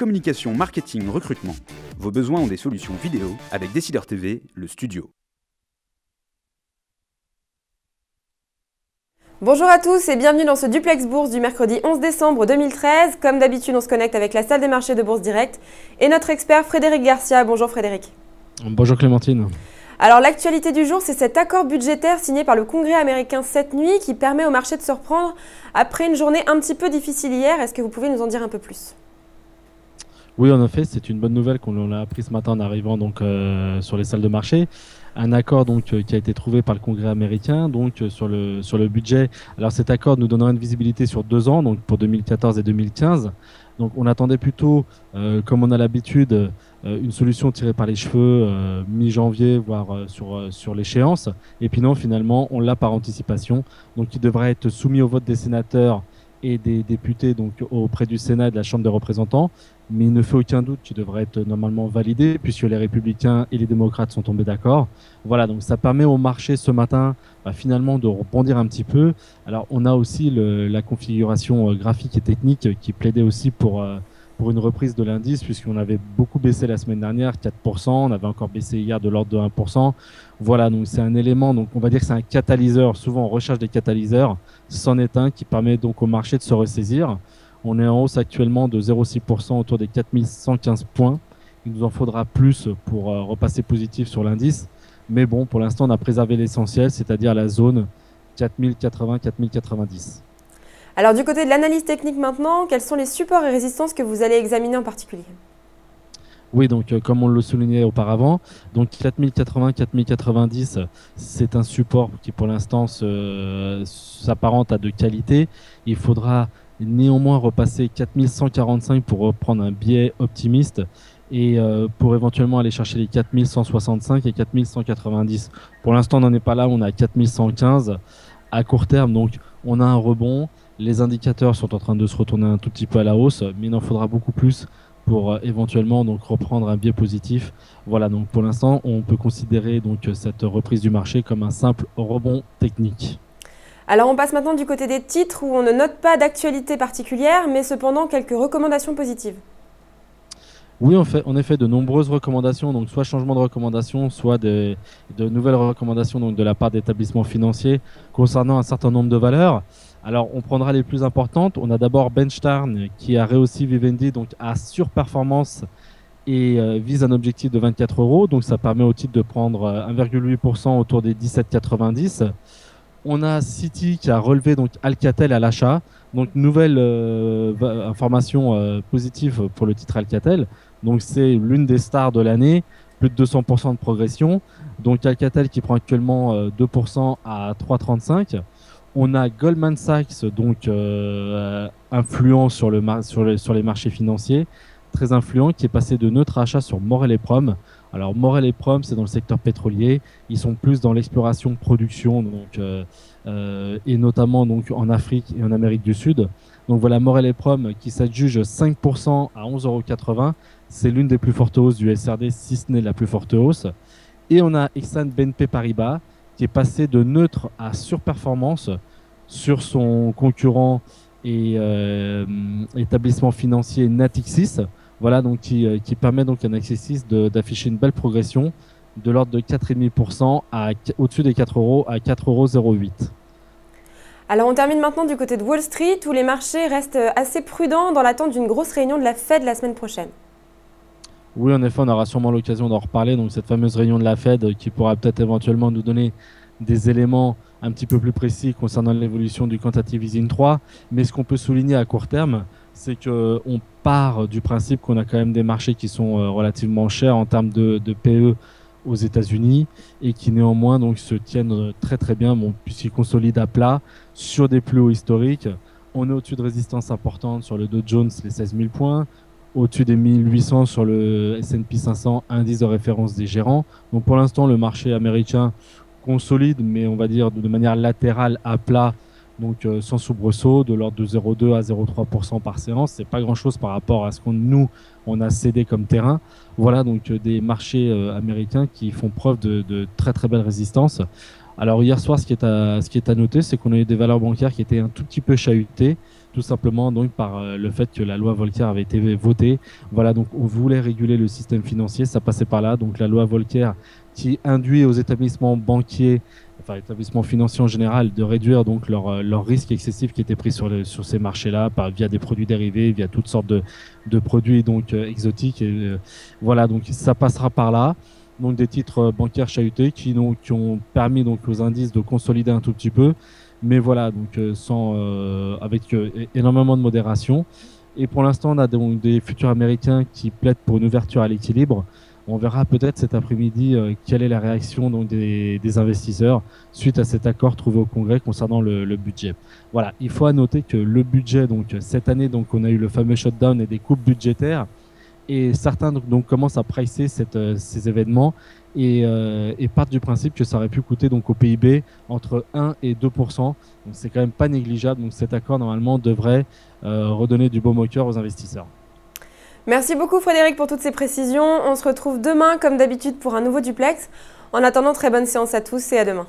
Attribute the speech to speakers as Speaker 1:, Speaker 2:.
Speaker 1: communication, marketing, recrutement. Vos besoins ont des solutions vidéo avec Décideur TV, le studio.
Speaker 2: Bonjour à tous et bienvenue dans ce Duplex Bourse du mercredi 11 décembre 2013. Comme d'habitude, on se connecte avec la salle des marchés de Bourse Direct et notre expert Frédéric Garcia. Bonjour Frédéric.
Speaker 3: Bonjour Clémentine.
Speaker 2: Alors l'actualité du jour, c'est cet accord budgétaire signé par le Congrès américain cette nuit qui permet au marché de se reprendre après une journée un petit peu difficile hier. Est-ce que vous pouvez nous en dire un peu plus ?
Speaker 3: Oui, en effet, c'est une bonne nouvelle qu'on a appris ce matin en arrivant sur les salles de marché. Un accord qui a été trouvé par le Congrès américain sur le budget. Alors cet accord nous donnera une visibilité sur 2 ans, donc pour 2014 et 2015. Donc on attendait plutôt, comme on a l'habitude, une solution tirée par les cheveux mi-janvier, voire sur l'échéance. Et puis non, finalement, on l'a par anticipation. Donc il devrait être soumis au vote des sénateurs et des députés auprès du Sénat et de la Chambre des représentants. Mais il ne fait aucun doute qu'il devrait être normalement validé puisque les républicains et les démocrates sont tombés d'accord. Voilà, donc ça permet au marché ce matin finalement de rebondir un petit peu. Alors on a aussi la configuration graphique et technique qui plaidait aussi pour une reprise de l'indice puisqu'on avait beaucoup baissé la semaine dernière, 4%, on avait encore baissé hier de l'ordre de 1%. Voilà, donc c'est un élément, donc on va dire que c'est un catalyseur. Souvent on recherche des catalyseurs, c'en est un qui permet donc au marché de se ressaisir. On est en hausse actuellement de 0,6% autour des 4115 points. Il nous en faudra plus pour repasser positif sur l'indice. Mais bon, pour l'instant, on a préservé l'essentiel, c'est-à-dire la zone 4080-4090.
Speaker 2: Alors du côté de l'analyse technique maintenant, quels sont les supports et résistances que vous allez examiner en particulier ?
Speaker 3: Oui, donc comme on le soulignait auparavant, donc 4080-4090, c'est un support qui pour l'instant s'apparente à de qualité. Il faudra néanmoins repasser 4145 pour reprendre un biais optimiste et pour éventuellement aller chercher les 4165 et 4190. Pour l'instant, on n'en est pas là, on est à 4115 à court terme, donc on a un rebond. Les indicateurs sont en train de se retourner un tout petit peu à la hausse, mais il en faudra beaucoup plus pour éventuellement reprendre un biais positif. Voilà, donc pour l'instant, on peut considérer cette reprise du marché comme un simple rebond technique.
Speaker 2: Alors on passe maintenant du côté des titres où on ne note pas d'actualité particulière, mais cependant quelques recommandations positives.
Speaker 3: Oui, en effet, de nombreuses recommandations, donc soit changement de recommandation, soit de nouvelles recommandations de la part d'établissements financiers concernant un certain nombre de valeurs. Alors on prendra les plus importantes. On a d'abord Benchmark qui a rehaussé Vivendi à surperformance et vise un objectif de 24 €. Donc ça permet au titre de prendre 1,8% autour des 17,90. On a Citi qui a relevé Alcatel à l'achat. Donc nouvelle information positive pour le titre Alcatel. Donc c'est l'une des stars de l'année, plus de 200% de progression. Donc Alcatel qui prend actuellement 2% à 3,35. On a Goldman Sachs influent sur les marchés financiers, très influent, qui est passé de neutre à achat sur Morel et Prom. Alors Morel et Prom, c'est dans le secteur pétrolier. Ils sont plus dans l'exploration, production, et notamment en Afrique et en Amérique du Sud. Donc voilà, Morel et Prom qui s'adjuge 5% à 11,80 €. C'est l'une des plus fortes hausses du SRD, si ce n'est la plus forte hausse. Et on a Exane BNP Paribas qui est passé de neutre à surperformance sur son concurrent et établissement financier Natixis. Voilà, qui permet à Natixis d'afficher une belle progression de l'ordre de 4,5% au-dessus des 4 € à 4,08 €.
Speaker 2: Alors on termine maintenant du côté de Wall Street où les marchés restent assez prudents dans l'attente d'une grosse réunion de la Fed la semaine prochaine.
Speaker 3: Oui, en effet, on aura sûrement l'occasion d'en reparler. Donc cette fameuse réunion de la Fed qui pourra peut-être éventuellement nous donner des éléments un petit peu plus précis concernant l'évolution du Quantitative Easing 3. Mais ce qu'on peut souligner à court terme, c'est qu'on part du principe qu'on a quand même des marchés qui sont relativement chers en termes de PE aux États-Unis et qui néanmoins se tiennent très très bien puisqu'ils consolident à plat sur des plus hauts historiques. On est au-dessus de résistance importante sur le Dow Jones, les 16 000 points, au-dessus des 1800 sur le S&P 500, indice de référence des gérants. Donc pour l'instant, le marché américain consolide, mais on va dire de manière latérale à plat, sans soubresaut, de l'ordre de 0,2 à 0,3% par séance. C'est pas grand-chose par rapport à ce on a cédé comme terrain. Voilà, des marchés américains qui font preuve de très très belle résistance. Alors hier soir, ce qui est à noter, c'est qu'on a eu des valeurs bancaires qui étaient un tout petit peu chahutées. tout simplement donc par le fait que la loi Volcker avait été votée. Voilà, donc on voulait réguler le système financier, ça passait par là. Donc la loi Volcker qui induit aux établissements banquiers, enfin établissements financiers en général, de réduire donc leur risque excessif qui était pris sur ces marchés-là via des produits dérivés, via toutes sortes de produits donc exotiques. Et, voilà, donc ça passera par là. Donc des titres bancaires chahutés qui ont permis donc aux indices de consolider un tout petit peu, mais voilà, donc avec énormément de modération. Et pour l'instant, on a donc des futurs américains qui plaident pour une ouverture à l'équilibre. On verra peut-être cet après-midi quelle est la réaction donc, des investisseurs suite à cet accord trouvé au Congrès concernant le budget. Voilà, il faut noter que le budget, donc cette année, donc on a eu le fameux shutdown et des coupes budgétaires. Et certains donc commencent à pricer ces événements et partent du principe que ça aurait pu coûter donc au PIB entre 1 et 2%. Donc c'est quand même pas négligeable. Donc cet accord normalement devrait redonner du baume au cœur aux investisseurs.
Speaker 2: Merci beaucoup Frédéric pour toutes ces précisions. On se retrouve demain comme d'habitude pour un nouveau duplex. En attendant, très bonne séance à tous et à demain.